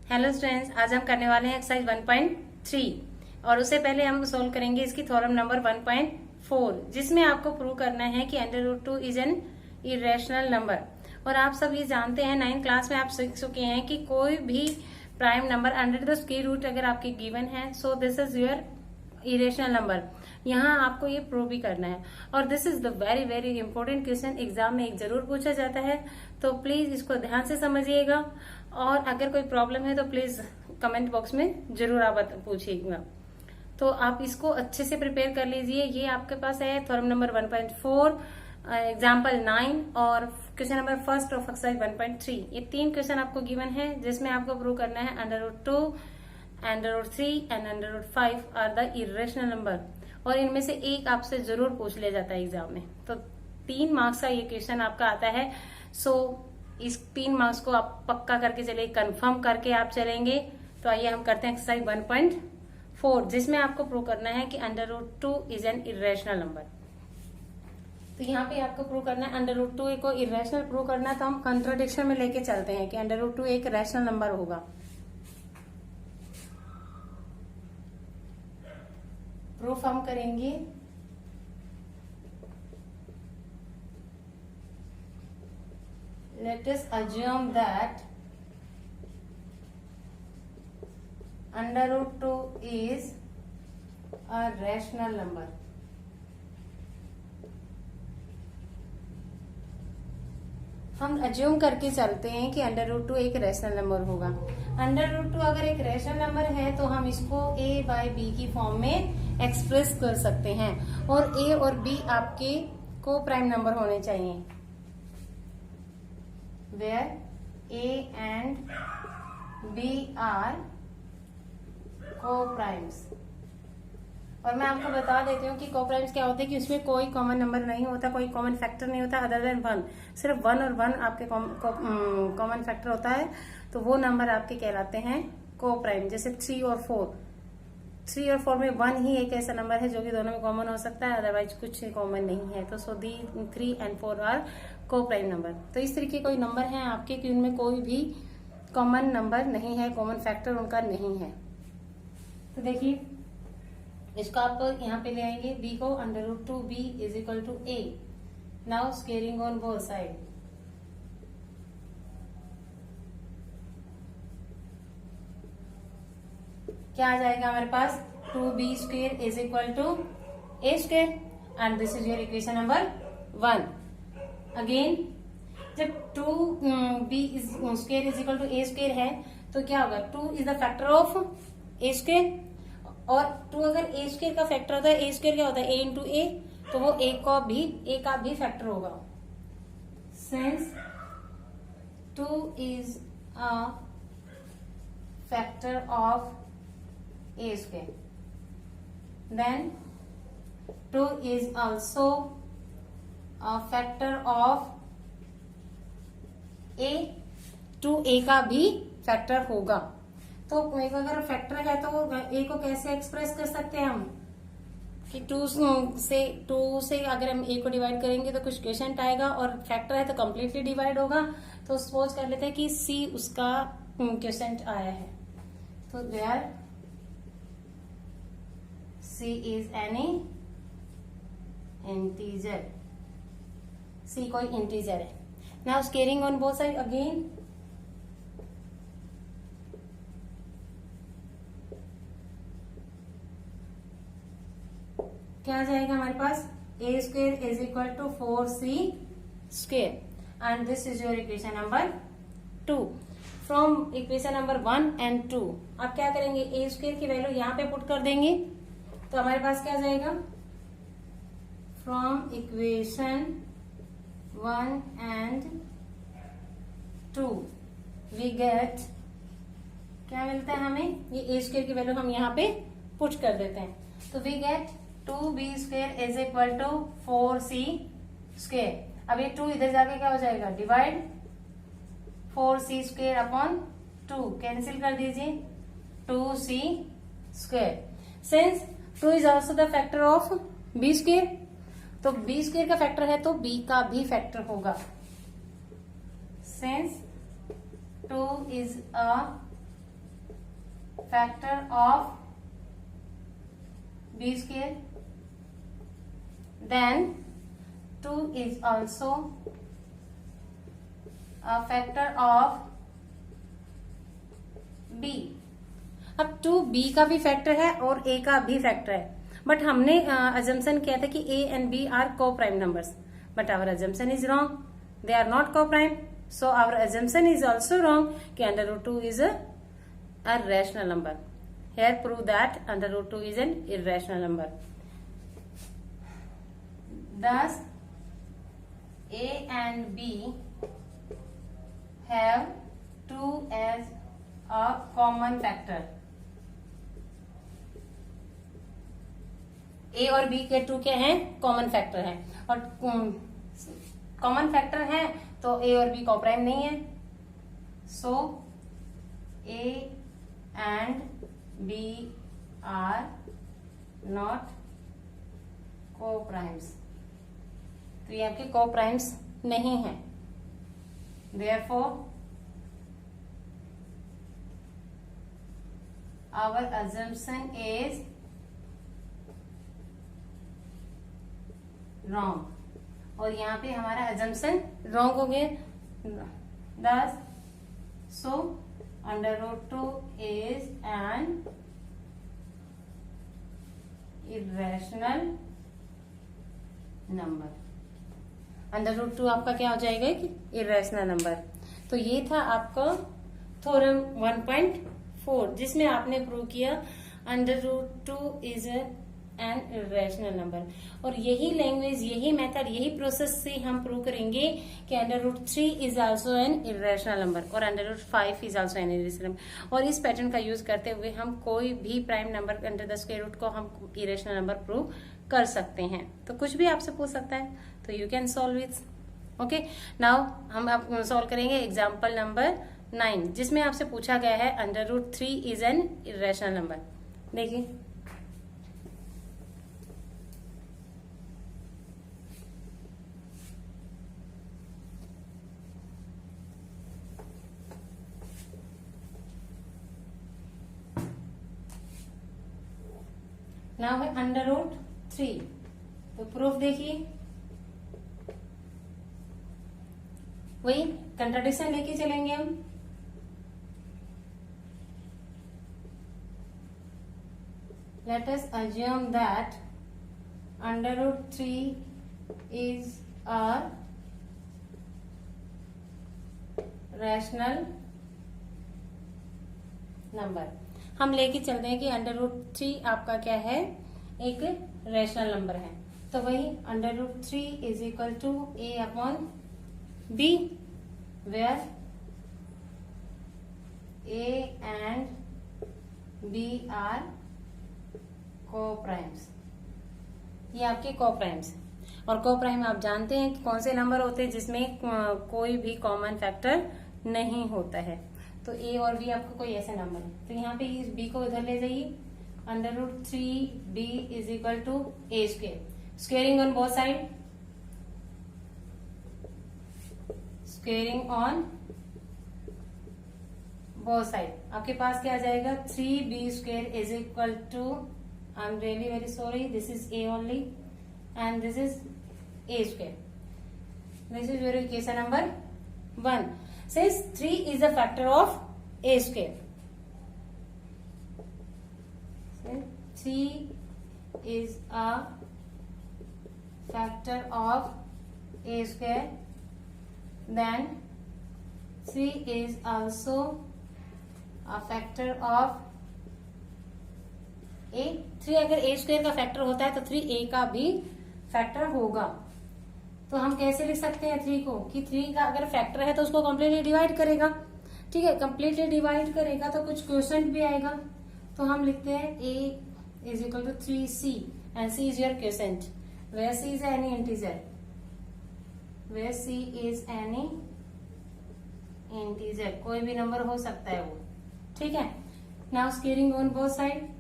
Hello students, आज हम करने वाले हैं एक्सरसाइज 1.3 और उससे पहले हम सोल्व करेंगे इसकी थ्योरम नंबर 1.4 जिसमें आपको प्रूव करना है कि √2 इज एन इरेशनल नंबर। और आप सब ये जानते हैं 9th क्लास में आप सीख चुके हैं कि कोई भी prime number under the square root अगर आपके गिवन है so this is your irrational number. यहाँ आपको ये प्रूव भी करना है और this is the very very important question, exam में एक जरूर पूछा जाता है, तो प्लीज इसको ध्यान से समझिएगा। और अगर कोई प्रॉब्लम है तो प्लीज कमेंट बॉक्स में जरूर आप पूछिएगा। तो आप इसको अच्छे से प्रिपेयर कर लीजिए। ये आपके पास है थ्योरम नंबर 1.4, एग्जाम्पल 9 और question number first of exercise 1.3। ये 3 क्वेश्चन आपको गिवन है जिसमें आपको प्रूव करना है √2, √3 and √5 are the irrational number. और इनमें से एक आपसे जरूर पूछ लिया जाता है एग्जाम में। तो 3 मार्क्स का ये क्वेश्चन आपका आता है। सो इस 3 मार्क्स को आप पक्का करके चलिए, कंफर्म करके आप चलेंगे। तो आइए हम करते हैं एक्सरसाइज 1.4 जिसमें आपको प्रूव करना है कि √2 इज एन इरेशनल नंबर। तो यहाँ पे आपको प्रूव करना है √2 को इरेशनल प्रूव करना है, तो हम कंट्राडिक्शन में लेके चलते हैं कि √2 एक रैशनल नंबर होगा। प्रूफ हम करेंगे let us assume that √2 is a rational number। हम अज्यूम करके चलते हैं कि √2 एक रैशनल नंबर होगा। √2 अगर एक रैशनल नंबर है तो हम इसको a/b की फॉर्म में एक्सप्रेस कर सकते हैं और a और b आपके को प्राइम नंबर होने चाहिए, where a and b are co-primes। और मैं आपको बता देती हूँ कि को-प्राइम्स क्या होते हैं कि उसमें कोई कॉमन नंबर नहीं होता, कोई कॉमन फैक्टर नहीं होता अदर देन 1। सिर्फ 1 और 1 आपके कॉमन फैक्टर होता है, तो वो नंबर आपके कहलाते हैं को-प्राइम। जैसे 3 और 4, 3 और 4 में 1 ही एक ऐसा नंबर है जो कि दोनों में कॉमन हो सकता है, अदरवाइज कुछ कॉमन नहीं है। तो सो दी 3 and 4 आर को-प्राइम नंबर। तो इस तरीके कोई नंबर है आपके कि उनमें कोई भी कॉमन नंबर नहीं है, कॉमन फैक्टर उनका नहीं है। तो देखिए इसको आप यहाँ पे ले आएंगे b को, √2b is equal to a। Now squaring on both side, क्या आ जाएगा हमारे पास 2b² is equal to a² and this is your equation number 1। Again जब 2b² is equal to a² है तो क्या होगा, 2 is the factor of a², और 2 अगर a² का फैक्टर होता है, a² क्या होता है a इंटू a, तो वो a का भी फैक्टर होगा। Since 2 is a factor of a², then 2 is also a factor of a, 2a का भी फैक्टर होगा। तो एक अगर फैक्टर है तो a को कैसे एक्सप्रेस कर सकते हैं हम कि 2 से अगर हम a को डिवाइड करेंगे तो कुछ क्वेश्चन आएगा, और फैक्टर है तो कम्प्लीटली डिवाइड होगा। तो सपोज कर लेते हैं कि c उसका क्वेश्चन आया है, तो there c is any integer, c कोई इंटीजर है। Now squaring on both side, again क्या आ जाएगा हमारे पास, a² is equal to 4c² and this is your equation number 2। From equation number 1 and 2 आप क्या करेंगे, a² की वैल्यू यहाँ पे पुट कर देंगे, तो हमारे पास क्या आ जाएगा, from equation 1 and 2 we get, क्या मिलता है हमें, ये a² की वैल्यू हम यहाँ पे पुट कर देते हैं, तो we get 2b² is equal to 4c²। अब ये 2 इधर जाके क्या हो जाएगा, डिवाइड 4c² अपॉन 2 कैंसिल कर दीजिए, 2c²। Since 2 is also the factor of b², तो b² का फैक्टर है तो b का भी फैक्टर होगा। since 2 is a factor of b square, then 2 is also a factor of b. अब 2 b का भी फैक्टर है और a का भी फैक्टर है, बट हमने अजम्पशन किया था कि a and b are coprime numbers, but our assumption is wrong, they are not को prime, so our assumption is also wrong कि under root 2 is a rational number. Here prove that under root 2 is an irrational number. Thus, a and b have 2 as a common factor. a और b के 2 क्या हैं? Common factor हैं, और common factor हैं तो a और b को प्राइम नहीं है, so a and b are not co-primes. तो ये आपके co-primes नहीं है. Therefore, our assumption is wrong. और यहाँ पे हमारा assumption wrong हो गया. Thus, so under root 2 is an irrational number. Under root 2 आपका क्या हो जाएगा कि इरेशनल नंबर. तो ये था आपका थ्योरम 1.4 जिसमें आपने प्रूव किया under root 2 is an irrational number. और यही लैंग्वेज, यही मेथड, यही प्रोसेस से हम प्रूव करेंगे कि under root 3 is also an irrational number और under root 5 is also an irrational number. और इस पैटर्न का यूज करते हुए हम कोई भी prime number under the square root को हम इरेशनल नंबर प्रूव कर सकते हैं. तो कुछ भी आपसे पूछ सकता है तो you can solve it. Okay, now हम अब सॉल्व करेंगे एग्जाम्पल नंबर 9 जिसमें आपसे पूछा गया है under root 3 is an irrational number. देखिए, नाउ है अंडर रूट 3. तो प्रूफ देखिए, वही कंट्राडिक्शन लेके चलेंगे हम. Let us assume that under root 3 is a rational number. हम लेके चलते हैं कि अंडर रूट 3 आपका क्या है, एक रैशनल नंबर है. तो वही under root 3 is equal to a upon b, where a and b are coprimes. ये आपके को-प्राइम्स. और को-प्राइम आप जानते हैं कि कौन से नंबर होते हैं जिसमें कोई भी कॉमन फैक्टर नहीं होता है. तो a और b आपका कोई ऐसा नंबर है. तो यहाँ पे इस b को इधर ले जाइए. Under root 3b is equal to a square. Squaring on both side, squaring on both side. आपके पास क्या आ जाएगा, 3b square is equal to, I am really very sorry, this is a only and this is a square. This is your equation number 1. says 3 is a factor of a square. So 3 is a factor of a square. Then 3 is also a factor of a. 3 अगर a square का factor होता है तो 3a का भी factor होगा. तो हम कैसे लिख सकते हैं 3 को कि 3 का अगर फैक्टर है तो उसको कंप्लीटली डिवाइड करेगा. ठीक है, कंप्लीटली डिवाइड करेगा तो कुछ क्वोशंट भी आएगा. तो हम लिखते हैं a is equal to 3c and c is your quotient, where c is any integer, where c is any integer, कोई भी नंबर हो सकता है वो. ठीक है, now squaring on both side.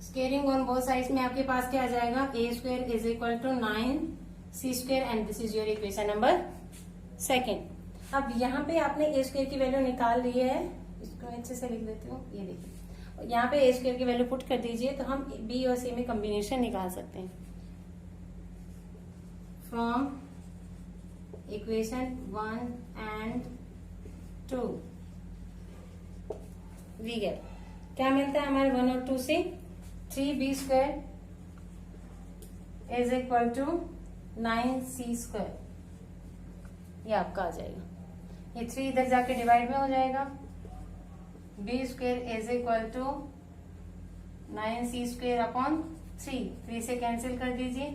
Squaring on both sides में आपके पास क्या आ जाएगा, a square is equal to 9c square and this is your equation number 2. अब यहाँ पे आपने ए स्क्वायर की वैल्यू निकाल ली है, इसको अच्छे से लिख देती हूँ, ये देखिए यहाँ पे ए स्क्वायर की वैल्यू पुट कर दीजिए तो हम बी और सी में कॉम्बिनेशन निकाल सकते हैं। From equation 1 and 2 we get, क्या मिलता है हमारे 1 और 2 से, 3b square is equal to 9c square, ये आपका आ जाएगा। ये 3 इधर जाके डिवाइड में हो जाएगा, b square is equal to 9c square upon 3 से कैंसिल कर दीजिए,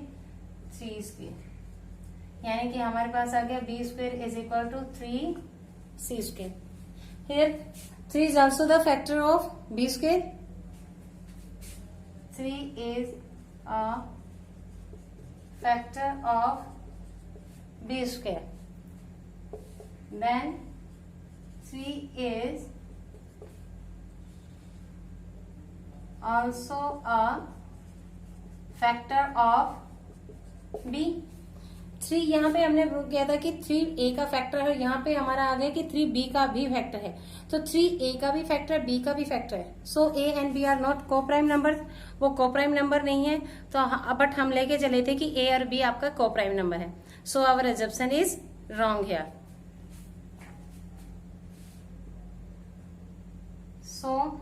3 स्क्वायर, यानी कि हमारे पास आ गया b square is equal to 3c square. Here 3 is also the factor of b square. 3 is a factor of b square. Then 3 is also a factor of b. 3 यहाँ पे हमने प्रूव किया था कि 3a का फैक्टर है, यहाँ पे हमारा आ गया कि 3b का भी फैक्टर है, तो 3a का भी फैक्टर b का भी फैक्टर है। So a and b are not को प्राइम नंबर, वो को प्राइम नंबर नहीं है, तो बट हम लेके चले थे कि a और b आपका को प्राइम नंबर है। So our assumption is wrong here. So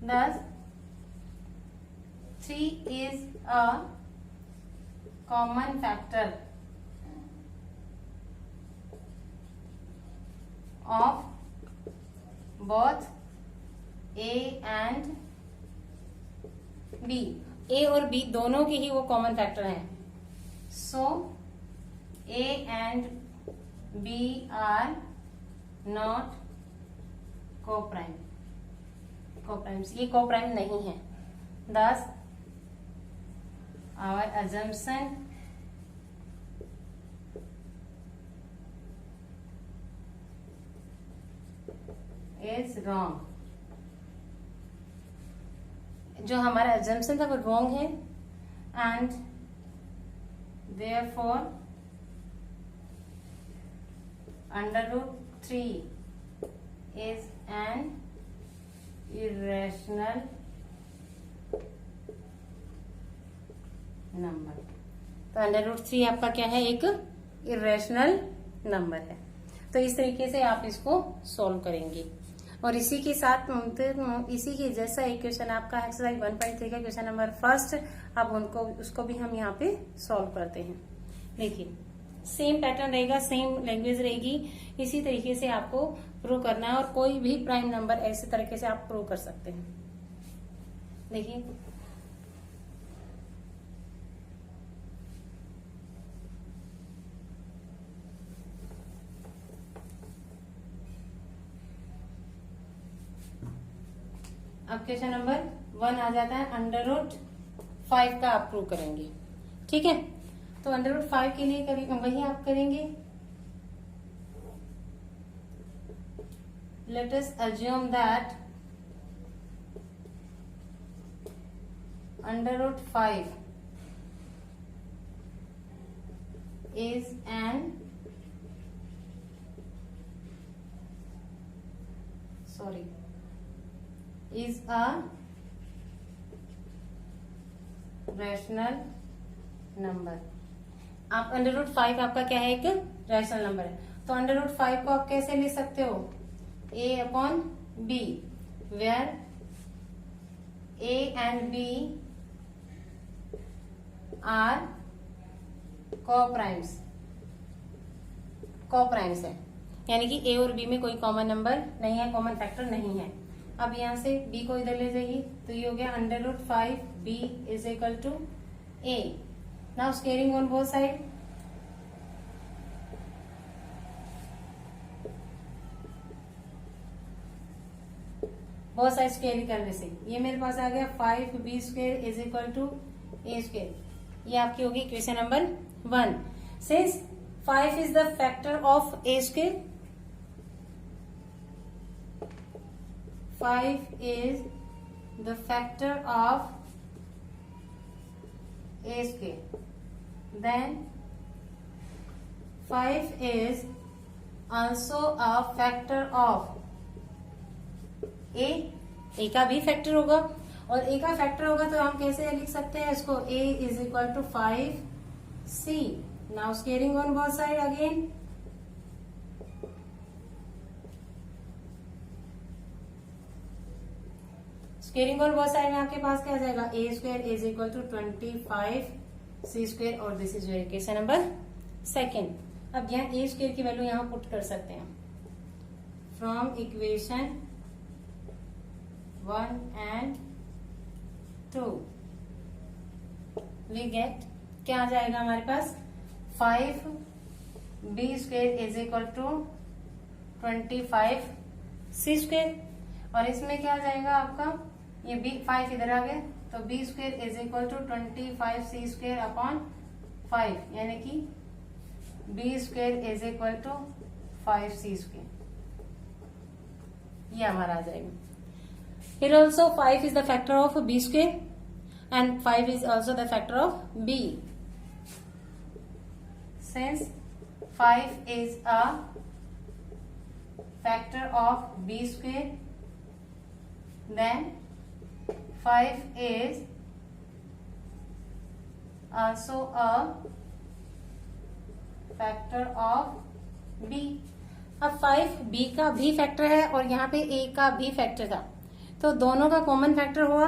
thus 3 is a common factor of both A and B. A और B दोनों के ही वो कॉमन फैक्टर हैं। So A and B are not coprime, coprimes, ये coprime नहीं है। thus our assumption is wrong. जो हमारा assumption था वो wrong है, and therefore under root 3 is an irrational number. तो अंडर रूट 3 आपका क्या है, एक इरेशनल नंबर है। तो इस तरीके से आप इसको सॉल्व करेंगे। और इसी के साथ इसी के जैसा एक क्वेश्चन आपका एक्सरसाइज 1.3 का क्वेश्चन नंबर फर्स्ट, अब उसको भी हम यहाँ पे सॉल्व करते हैं। देखिए सेम पैटर्न रहेगा, सेम लैंग्वेज रहेगी, इसी तरीके से आपको प्रूव करना है और कोई भी प्राइम नंबर ऐसे तरीके से आप प्रूव कर सकते हैं। देखिए अब क्वेश्चन नंबर 1 आ जाता है, अंडर रूट 5 का आप प्रूव करेंगे। ठीक है, तो अंडर रूट 5 के लिए वही आप करेंगे। Let us assume that under root 5 is an is a rational number. आप अंडर रूट 5 आपका क्या है, एक रैशनल नंबर है। तो अंडर रूट 5 को आप कैसे ले सकते हो, a upon b, where a and b are coprimes, coprimes है, यानी कि a और b में कोई कॉमन नंबर नहीं है, कॉमन फैक्टर नहीं है। अब यहाँ से b को इधर ले जाइए, तो ये हो गया under root 5 b is equal to a। Now squaring on both side, both side square करने से ये मेरे पास आ गया 5b square is equal to a square. ये आपकी होगी equation number 1। Since 5 is the factor of a square, 5 is the factor of a square, then 5 is also a factor of a का भी फैक्टर होगा, और a का factor होगा तो हम कैसे लिख सकते हैं इसको, a is equal to 5c। Now squaring on both side again, squaring on both side में आपके पास क्या आ जाएगा, a square is equal to 25c square, और this is your equation number second. अब यहाँ a स्क्वायर की वैल्यू यहाँ पुट कर सकते हैं from equation 1 and 2 we get, क्या आ जाएगा हमारे पास, 5b square is equal to 25c square, और इसमें क्या आ जाएगा आपका, ये b 5 इधर आ गया तो b square is equal to 25c square upon 5, यानी कि b square is equal to 5c square, ये हमारा आ जाएगा। Here also 5 is the factor of b square and 5 is also the factor of b. Since 5 is a factor of b square, then 5 is also a factor of b. अब 5 b का भी factor है और यहाँ पे a का भी factor था, तो दोनों का कॉमन फैक्टर हुआ,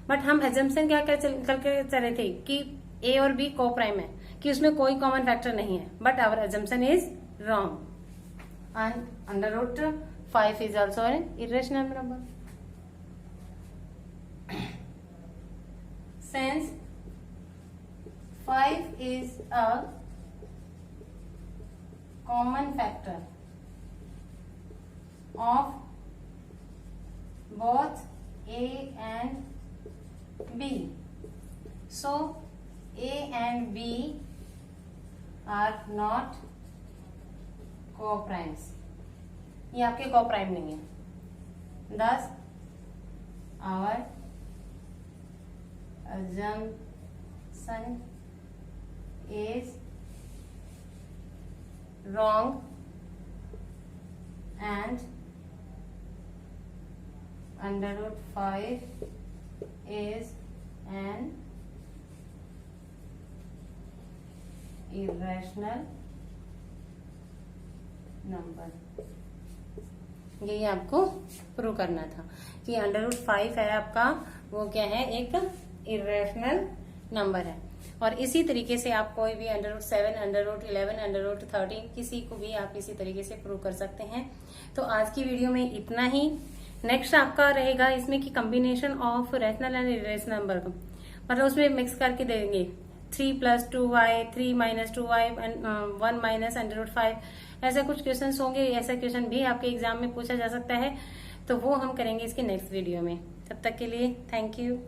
बट हम एजम्पशन क्या करके चले थे कि a और b को प्राइम है, कि उसमें कोई कॉमन फैक्टर नहीं है, but our assumption is wrong and under root 5 is also an irrational number. Since 5 is a common factor of both a and b, so a and b are not co-primes, ये आपके co-prime नहीं है। Thus our assumption is wrong and under root 5 is an irrational number। यही आपको prove करना था कि under root 5 है आपका, वो क्या है, एक इरेशनल नंबर है। और इसी तरीके से आप कोई भी under root 7, under root 11, under root 13 किसी को भी आप इसी तरीके से प्रूव कर सकते हैं। तो आज की वीडियो में इतना ही। नेक्स्ट आपका रहेगा इसमें कि combination of rational and irrational number का, मतलब उसमें मिक्स करके देंगे 3 + 2y, 3 - 2y, 1 - अंडर रूट 5, ऐसे कुछ क्वेश्चंस होंगे। ऐसा क्वेश्चन भी आपके एग्जाम में पूछा जा सकता है, तो वो हम करेंगे इसके नेक्स्ट वीडियो में। तब तक के लिए थैंक यू।